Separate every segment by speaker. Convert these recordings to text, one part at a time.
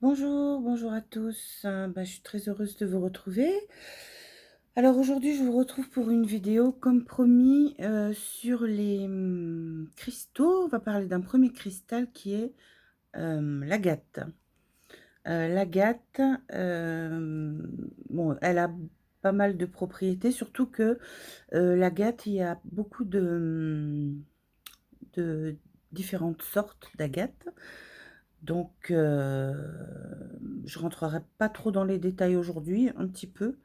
Speaker 1: Bonjour, bonjour à tous. Je suis très heureuse de vous retrouver. Alors aujourd'hui, je vous retrouve pour une vidéo, comme promis, sur les cristaux. On va parler d'un premier cristal qui est l'agate. L'agate, bon, elle a pas mal de propriétés, surtout que l'agate, il y a beaucoup de différentes sortes d'agate. Donc, je rentrerai pas trop dans les détails aujourd'hui, un petit peu.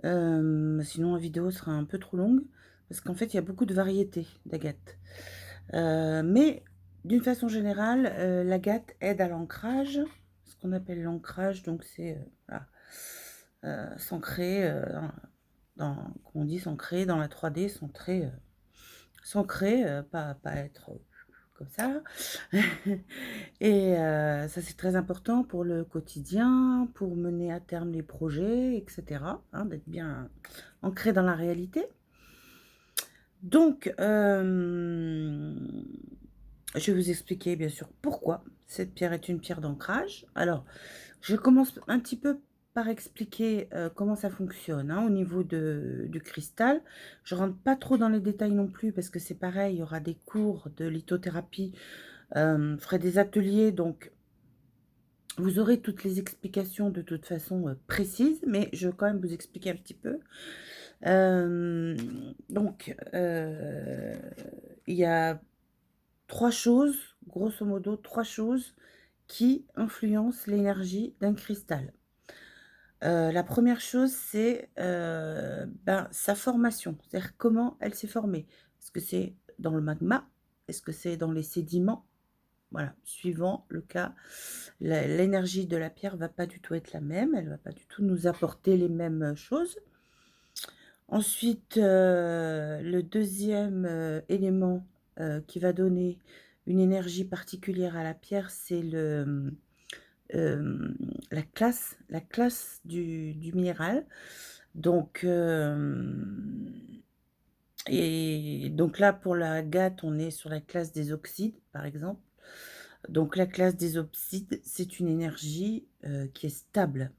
Speaker 1: Sinon la vidéo sera un peu trop longue, parce qu'en fait, il y a beaucoup de variétés d'agate. Mais d'une façon générale, l'agate aide à l'ancrage, ce qu'on appelle l'ancrage, donc c'est, voilà, s'ancrer, comme on dit, s'ancrer dans la 3D, s'ancrer, pas être comme ça. Et ça, c'est très important pour le quotidien, pour mener à terme les projets, et cetera, hein, d'être bien ancré dans la réalité. Donc, je vais vous expliquer, bien sûr, pourquoi cette pierre est une pierre d'ancrage. Alors, je commence un petit peu par expliquer, comment ça fonctionne, hein, au niveau du cristal. Je rentre pas trop dans les détails non plus parce que c'est pareil, il y aura des cours de lithothérapie, je ferai des ateliers, donc vous aurez toutes les explications de toute façon, précises, mais je vais quand même vous expliquer un petit peu. Donc, il y a 3 choses, grosso modo 3 choses qui influencent l'énergie d'un cristal. La première chose, c'est, sa formation, c'est-à-dire comment elle s'est formée. Est-ce que c'est dans le magma? Est-ce que c'est dans les sédiments? Voilà, suivant le cas, l'énergie de la pierre va pas du tout être la même, elle va pas du tout nous apporter les mêmes choses. Ensuite, le deuxième élément, qui va donner une énergie particulière à la pierre, c'est la classe du minéral. Donc, et donc là, pour l'agate, on est sur la classe des oxydes, par exemple. Donc la classe des oxydes, c'est une énergie, qui est stable,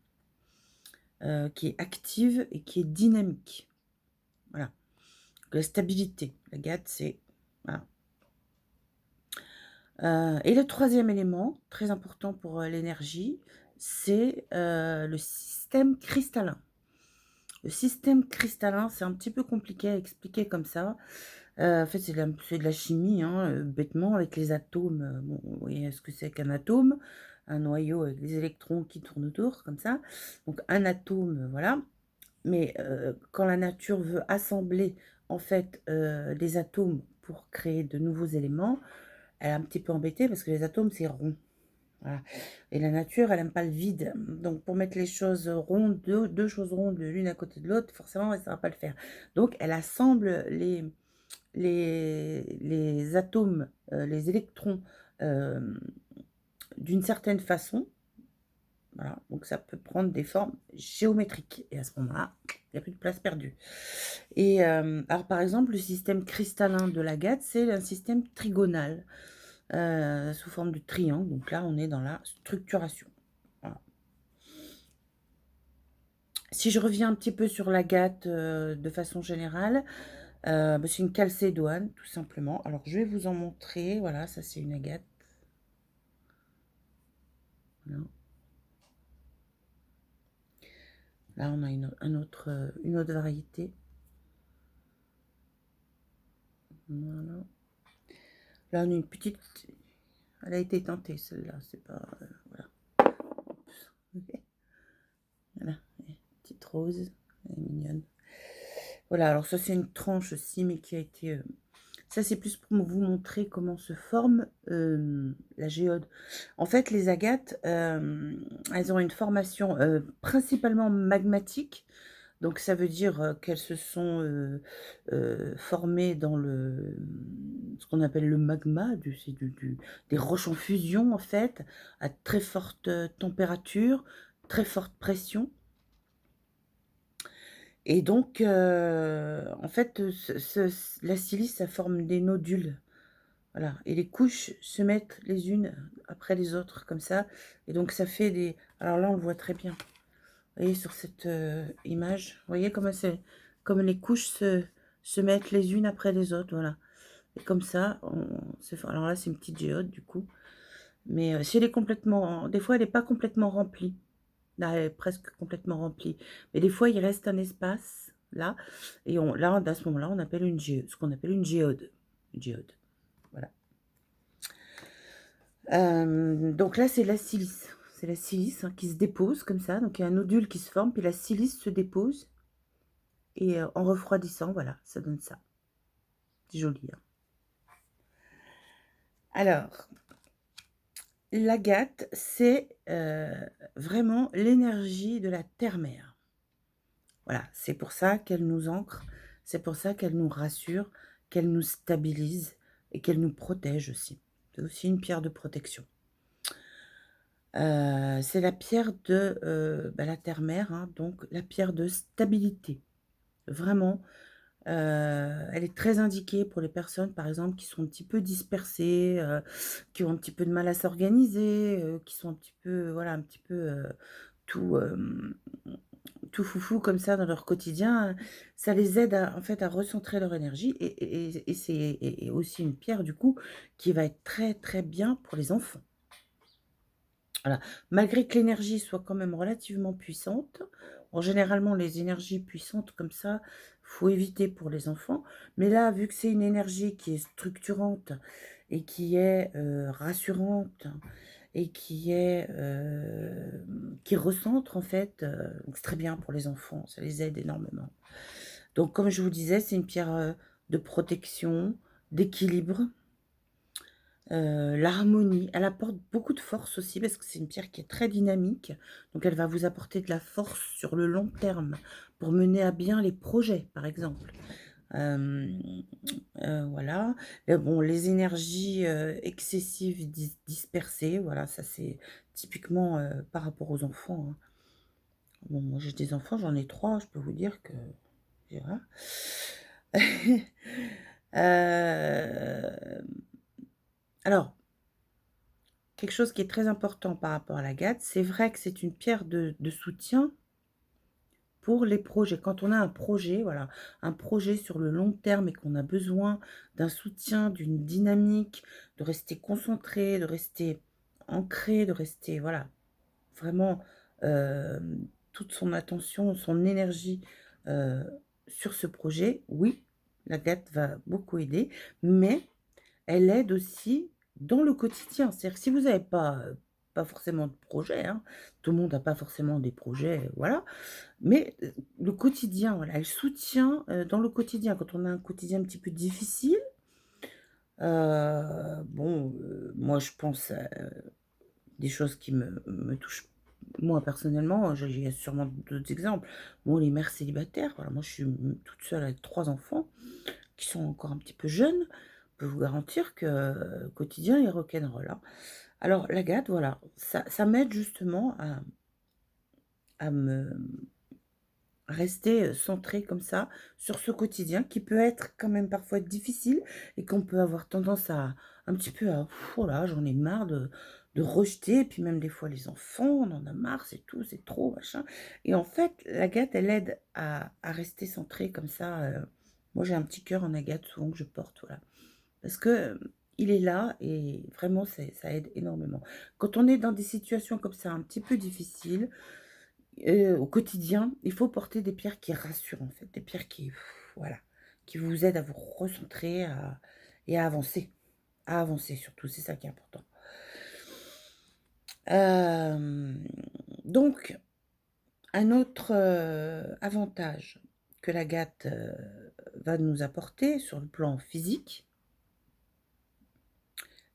Speaker 1: qui est active et qui est dynamique. Voilà. Donc la stabilité, l'agate, c'est voilà. Et le troisième élément, très important pour, l'énergie, c'est, le système cristallin. Le système cristallin, c'est un petit peu compliqué à expliquer comme ça. En fait, c'est de la chimie, hein, bêtement avec les atomes, bon, vous voyez ce que c'est qu'un atome? Un noyau avec des électrons qui tournent autour comme ça. Donc un atome, voilà. Mais, quand la nature veut assembler en fait, des atomes pour créer de nouveaux éléments, elle est un petit peu embêtée parce que les atomes, c'est rond. Voilà. Et la nature, elle aime pas le vide. Donc, pour mettre les choses rondes, deux choses rondes l'une à côté de l'autre, forcément, elle ne saura pas le faire. Donc, elle assemble les atomes, les électrons, euh, d'une certaine façon. Voilà. Donc, ça peut prendre des formes géométriques. Et à ce moment-là, il n'y a plus de place perdue. Et alors, par exemple, le système cristallin de l'agate, c'est un système trigonal. Sous forme de triangle. Donc là, on est dans la structuration. Voilà. Si je reviens un petit peu sur l'agate de façon générale, c'est une chalcédoine, tout simplement. Alors, je vais vous en montrer. Voilà, ça, c'est une agate. Voilà. Là, on a une autre variété. Voilà. Là, on a une petite... Elle a été tentée, celle-là. C'est pas... voilà. Voilà. Petite rose. Elle est mignonne. Voilà, alors ça, c'est une tranche aussi, mais qui a été... ça, c'est plus pour vous montrer comment se forme la géode. En fait, les agates, elles ont une formation principalement magmatique. Donc, ça veut dire qu'elles se sont formées dans ce qu'on appelle le magma, c'est des roches en fusion, en fait, à très forte température, très forte pression. Et donc, en fait, la silice, ça forme des nodules. Voilà, et les couches se mettent les unes après les autres comme ça, et donc ça fait des, alors là, on le voit très bien. Vous voyez sur cette, image? Vous voyez comment c'est, comme les couches se mettent les unes après les autres, voilà, et comme ça, on c'est, alors là, c'est une petite géode du coup, mais si elle est complètement, des fois, elle est pas complètement remplie. Là, elle est presque complètement remplie, mais des fois, il reste un espace là, et on là, à ce moment-là, on appelle une géode, ce qu'on appelle une géode. Une géode, voilà. Donc là, c'est la silice. C'est la silice, hein, qui se dépose comme ça. Donc il y a un nodule qui se forme, puis la silice se dépose. Et en refroidissant, voilà, ça donne ça. C'est joli, hein. Alors, l'agate, c'est vraiment l'énergie de la terre-mère. Voilà, c'est pour ça qu'elle nous ancre, c'est pour ça qu'elle nous rassure, qu'elle nous stabilise et qu'elle nous protège aussi. C'est aussi une pierre de protection. C'est la pierre de, la terre-mère, hein, donc la pierre de stabilité. Vraiment, elle est très indiquée pour les personnes, par exemple, qui sont un petit peu dispersées, qui ont un petit peu de mal à s'organiser, qui sont un petit peu, voilà, un petit peu, tout, tout foufou comme ça dans leur quotidien. Ça les aide à, en fait, à recentrer leur énergie, et c'est aussi une pierre, du coup, qui va être très, très bien pour les enfants. Voilà, malgré que l'énergie soit quand même relativement puissante. Bon, généralement, les énergies puissantes comme ça, faut éviter pour les enfants. Mais là, vu que c'est une énergie qui est structurante et qui est rassurante et qui recentre en fait, donc c'est très bien pour les enfants, ça les aide énormément. Donc, comme je vous disais, c'est une pierre de protection, d'équilibre. L'harmonie, elle apporte beaucoup de force aussi parce que c'est une pierre qui est très dynamique, donc elle va vous apporter de la force sur le long terme pour mener à bien les projets, par exemple. Hem, voilà. Bon, les énergies, excessives, dispersées, voilà, ça c'est typiquement, par rapport aux enfants, hein. Bon, moi j'ai des enfants, j'en ai 3, je peux vous dire que voilà. Hem, alors, quelque chose qui est très important par rapport à l'agate, c'est vrai que c'est une pierre de soutien pour les projets. Quand on a un projet, voilà, un projet sur le long terme et qu'on a besoin d'un soutien, d'une dynamique, de rester concentré, de rester ancré, de rester, voilà, vraiment, toute son attention, son énergie, heu, sur ce projet, oui, l'agate va beaucoup aider, mais elle aide aussi dans le quotidien. C'est-à-dire que si vous n'avez pas, pas forcément de projet, hein, tout le monde n'a pas forcément des projets, voilà, mais, le quotidien, voilà, elle soutient, dans le quotidien. Quand on a un quotidien un petit peu difficile, bon, moi je pense à des choses qui me touchent moi personnellement, j'ai sûrement d'autres exemples. Bon, les mères célibataires, voilà, moi je suis, toute seule avec 3 enfants qui sont encore un petit peu jeunes. Je peux vous garantir que, le quotidien est rock'n'roll, hein. Alors l'agate, voilà, ça m'aide justement à me rester, centrée comme ça sur ce quotidien qui peut être quand même parfois difficile et qu'on peut avoir tendance à un petit peu à: «Oh là, j'en ai marre de rejeter», et puis même des fois les enfants, on en a marre, c'est tout, c'est trop, machin, et en fait, l'agate, elle aide à rester centrée comme ça, moi j'ai un petit cœur en agate souvent que je porte, voilà. Parce que, il est là et vraiment ça aide énormément. Quand on est dans des situations comme ça un petit peu difficiles, au quotidien, il faut porter des pierres qui rassurent en fait, des pierres qui, voilà, qui vous aident à vous recentrer, et à avancer surtout, c'est ça qui est important. Hem, donc un autre, avantage que l'agate, va nous apporter sur le plan physique,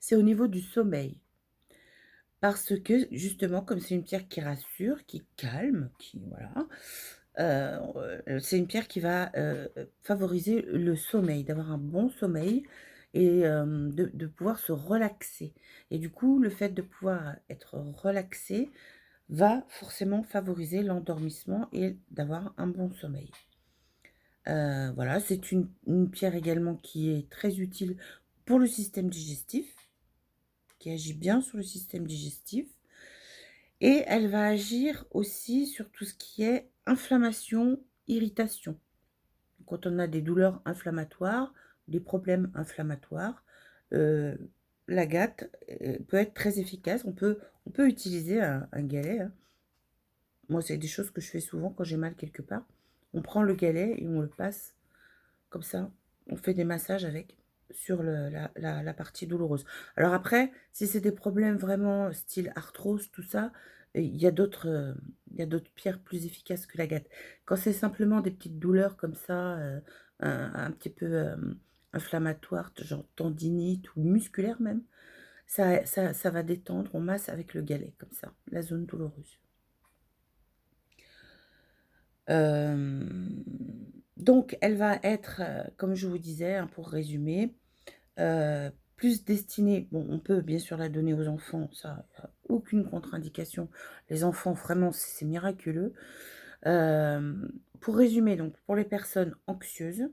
Speaker 1: c'est au niveau du sommeil. Parce que justement, comme c'est une pierre qui rassure, qui calme, qui voilà, c'est une pierre qui va, favoriser le sommeil, d'avoir un bon sommeil et de pouvoir se relaxer, et du coup, le fait de pouvoir être relaxé va forcément favoriser l'endormissement et d'avoir un bon sommeil. Voilà, c'est une pierre également qui est très utile pour le système digestif, qui agit bien sur le système digestif. Et elle va agir aussi sur tout ce qui est inflammation, irritation. Quand on a des douleurs inflammatoires, des problèmes inflammatoires, l'agate peut être très efficace. On peut utiliser un galet, hein. Moi, c'est des choses que je fais souvent quand j'ai mal quelque part. On prend le galet et on le passe comme ça. On fait des massages avec sur la partie douloureuse. Alors après, si c'est des problèmes vraiment style arthrose, tout ça, il y a d'autres pierres plus efficaces que l'agate. Quand c'est simplement des petites douleurs comme ça, un petit peu inflammatoires, genre tendinite ou musculaire même, ça va détendre. On masse avec le galet comme ça, la zone douloureuse. Donc elle va être, comme je vous disais, hein, pour résumer, plus destinée, bon, on peut bien sûr la donner aux enfants, ça, aucune contre-indication. Les enfants, vraiment, c'est miraculeux. Pour résumer, donc, pour les personnes anxieuses,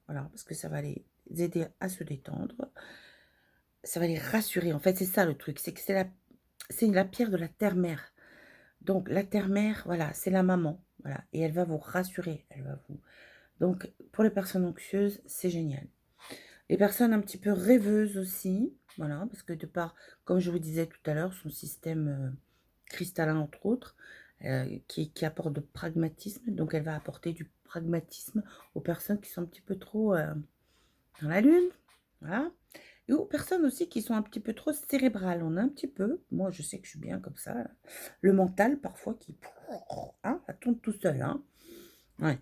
Speaker 1: voilà, parce que ça va les aider à se détendre, ça va les rassurer. En fait, c'est ça le truc, c'est que c'est la pierre de la terre-mère. Donc la terre-mère, voilà, c'est la maman, voilà, et elle va vous rassurer, elle va vous donc pour les personnes anxieuses, c'est génial. Les personnes un petit peu rêveuses aussi, voilà, parce que de par, comme je vous disais tout à l'heure, son système cristallin entre autres, qui apporte de pragmatisme, donc elle va apporter du pragmatisme aux personnes qui sont un petit peu trop dans la lune, voilà. Et aux personnes aussi qui sont un petit peu trop cérébrales. On a un petit peu, moi je sais que je suis bien comme ça, le mental parfois qui, hein, ça tourne tout seul, hein. Ouais.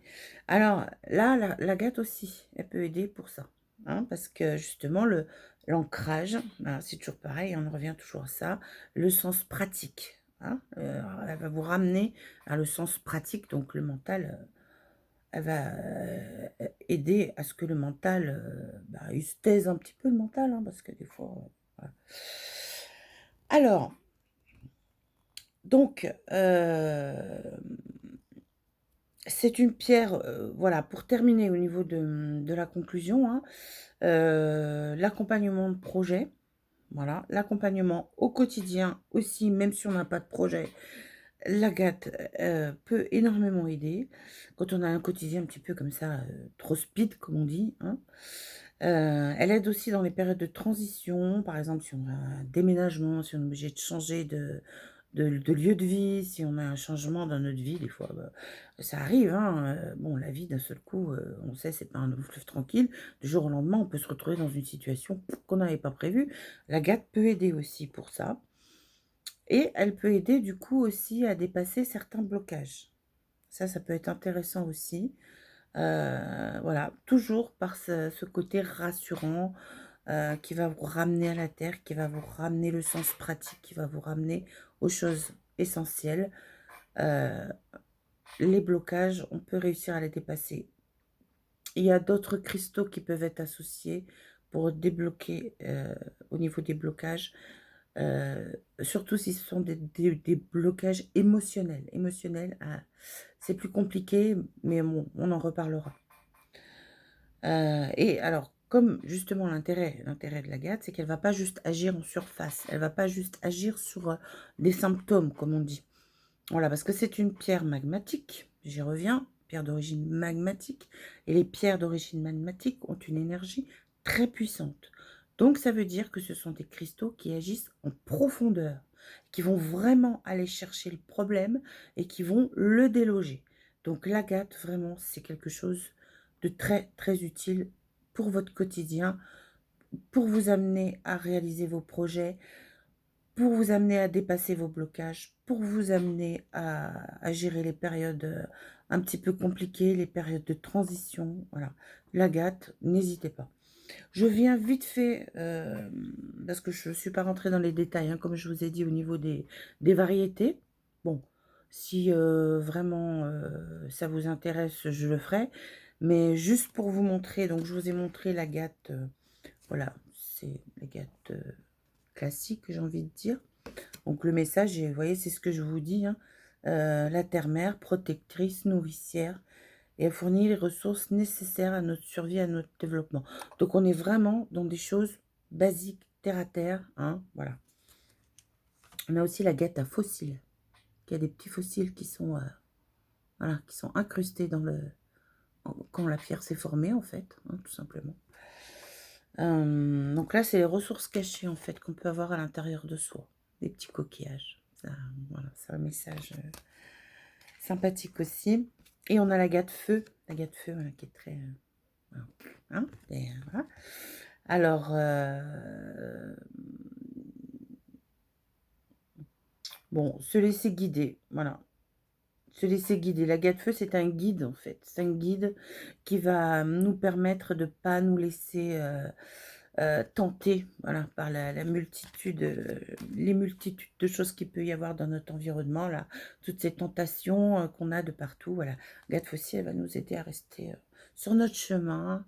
Speaker 1: Alors là, la gâte aussi, elle peut aider pour ça, hein, parce que justement l'ancrage, ben, c'est toujours pareil, on en revient toujours à ça, le sens pratique, hein, elle va vous ramener à le sens pratique, donc le mental, elle va aider à ce que le mental, bah, il se taise un petit peu le mental, hein, parce que des fois, voilà. Alors, donc, c'est une pierre, voilà, pour terminer au niveau de la conclusion, hein, l'accompagnement de projet, voilà, l'accompagnement au quotidien aussi, même si on n'a pas de projet, l'agate, peut énormément aider. Quand on a un quotidien un petit peu comme ça, trop speed comme on dit, hein. Elle aide aussi dans les périodes de transition, par exemple si on a un déménagement, si on est obligé de changer de lieu de vie, si on a un changement dans notre vie, des fois, bah, ça arrive, hein, bon, la vie d'un seul coup, on sait, c'est pas un long fleuve tranquille. Du jour au lendemain, on peut se retrouver dans une situation qu'on n'avait pas prévue. L'agate peut aider aussi pour ça et elle peut aider du coup aussi à dépasser certains blocages. Ça peut être intéressant aussi. Voilà, toujours par ce côté rassurant, qui va vous ramener à la terre, qui va vous ramener le sens pratique, qui va vous ramener aux choses essentielles. Heu, les blocages, on peut réussir à les dépasser. Il y a d'autres cristaux qui peuvent être associés pour débloquer, au niveau des blocages, surtout si ce sont des blocages émotionnels. Émotionnels, ah, c'est plus compliqué, mais bon, on en reparlera. Et alors, comme justement l'intérêt de l'agate, c'est qu'elle va pas juste agir en surface, elle va pas juste agir sur, des symptômes, comme on dit. Voilà, parce que c'est une pierre magmatique, j'y reviens, pierre d'origine magmatique et les pierres d'origine magmatique ont une énergie très puissante. Donc ça veut dire que ce sont des cristaux qui agissent en profondeur, qui vont vraiment aller chercher le problème et qui vont le déloger. Donc l'agate, vraiment, c'est quelque chose de très, très utile pour votre quotidien, pour vous amener à réaliser vos projets, pour vous amener à dépasser vos blocages, pour vous amener à gérer les périodes, un petit peu compliquées, les périodes de transition, voilà. L'agate, n'hésitez pas. Je viens vite fait, parce que je ne suis pas rentrée dans les détails, hein, comme je vous ai dit au niveau des variétés. Bon, si, vraiment, ça vous intéresse, je le ferai. Mais juste pour vous montrer, donc je vous ai montré l'agate, voilà, c'est l'agate, classique, j'ai envie de dire. Donc le message, vous voyez, c'est ce que je vous dis, hein, la terre-mère, protectrice, nourricière et elle fournit les ressources nécessaires à notre survie, à notre développement. Donc on est vraiment dans des choses basiques, terre à terre, hein, voilà. On a aussi la guette à fossiles. Il y a des petits fossiles qui sont, voilà, qui sont incrustés dans le quand la pierre s'est formée, en fait, hein, tout simplement. Donc là, c'est les ressources cachées, en fait, qu'on peut avoir à l'intérieur de soi. Des petits coquillages. Ça, voilà, c'est un message sympathique aussi. Et on a la feu. La feu, voilà, qui est très... voilà, hein, et, voilà. Alors, bon, se laisser guider, voilà. Se laisser guider. La feu, c'est un guide, en fait. C'est un guide qui va nous permettre de ne pas nous laisser tenter, voilà, par la multitude, les multitudes de choses qu'il peut y avoir dans notre environnement, là. Toutes ces tentations qu'on a de partout, voilà. Gade aussi, elle va nous aider à rester sur notre chemin,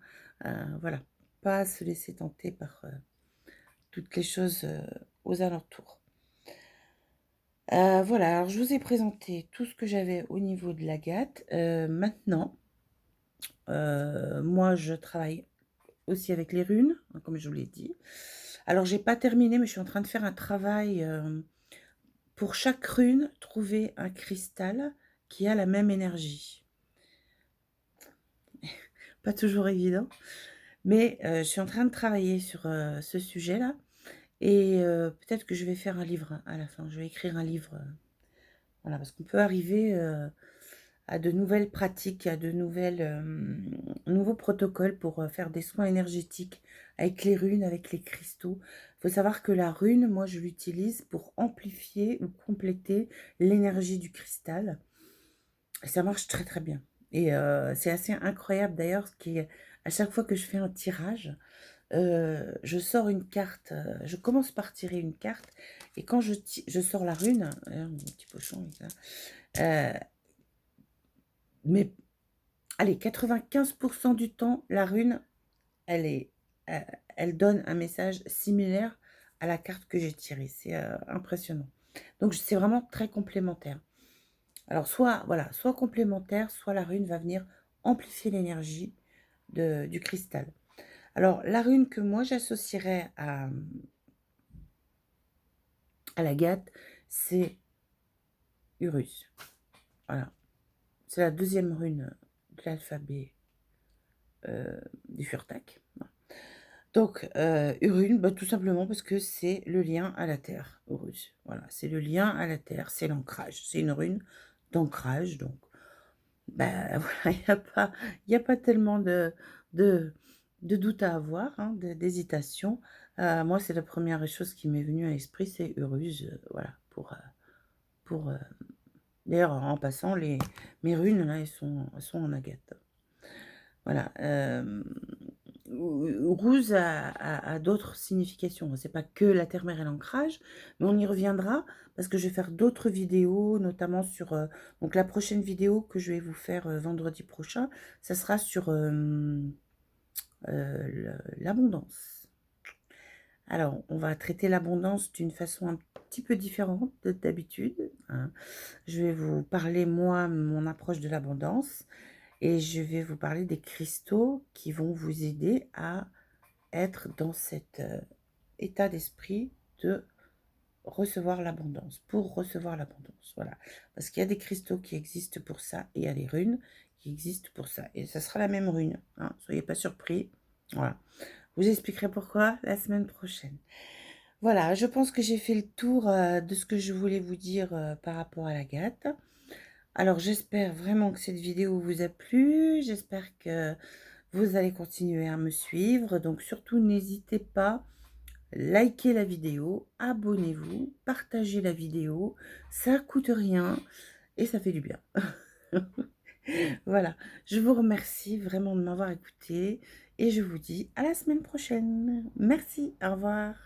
Speaker 1: voilà. Pas se laisser tenter par toutes les choses aux alentours. Voilà, alors je vous ai présenté tout ce que j'avais au niveau de l'agate. Maintenant, moi, je travaille aussi avec les runes, hein, comme je vous l'ai dit. Alors, j'ai pas terminé, mais je suis en train de faire un travail pour chaque rune, trouver un cristal qui a la même énergie. Pas toujours évident, mais je suis en train de travailler sur ce sujet-là. Et peut-être que je vais faire un livre à la fin. Je vais écrire un livre. Voilà, parce qu'on peut arriver à de nouvelles pratiques, à de nouveaux protocoles pour faire des soins énergétiques avec les runes, avec les cristaux. Il faut savoir que la rune, moi, je l'utilise pour amplifier ou compléter l'énergie du cristal. Et ça marche très, très bien. Et c'est assez incroyable d'ailleurs, à chaque fois que je fais un tirage, je sors une carte, je commence par tirer une carte, et quand je sors la rune, mon petit pochon, mais allez, 95% du temps, la rune, elle donne un message similaire à la carte que j'ai tirée. C'est impressionnant. Donc, c'est vraiment très complémentaire. Alors, soit complémentaire, soit la rune va venir amplifier l'énergie du cristal. Alors, la rune que moi, j'associerais à l'agate, c'est Urus. Voilà. C'est la deuxième rune de l'alphabet du Furtak. Donc, Urune, bah, tout simplement parce que c'est le lien à la terre, Urus. Voilà, c'est le lien à la terre, c'est l'ancrage. C'est une rune d'ancrage, donc, bah, voilà, il y a pas tellement de, de doute à avoir, hein, d'hésitation. Moi, c'est la première chose qui m'est venue à l'esprit, c'est Urus, voilà, pour d'ailleurs, en passant, mes runes, là, elles sont en agate. Voilà. Rouge a d'autres significations. C'est pas que la terre-mère et l'ancrage, mais on y reviendra parce que je vais faire d'autres vidéos, notamment sur... donc la prochaine vidéo que je vais vous faire vendredi prochain, ça sera sur l'abondance. Alors, on va traiter l'abondance d'une façon un petit peu différente d'habitude, hein. Je vais vous parler, moi, mon approche de l'abondance. Et je vais vous parler des cristaux qui vont vous aider à être dans cet état d'esprit de recevoir l'abondance, pour recevoir l'abondance. Voilà. Parce qu'il y a des cristaux qui existent pour ça, et il y a les runes qui existent pour ça. Et ça sera la même rune, hein, soyez pas surpris. Voilà. Je vous expliquerai pourquoi la semaine prochaine. Voilà, je pense que j'ai fait le tour de ce que je voulais vous dire par rapport à l'agate. Alors, j'espère vraiment que cette vidéo vous a plu. J'espère que vous allez continuer à me suivre. Donc, surtout, n'hésitez pas, likez la vidéo, abonnez-vous, partagez la vidéo. Ça coûte rien et ça fait du bien. Voilà, je vous remercie vraiment de m'avoir écouté et je vous dis à la semaine prochaine. Merci, au revoir.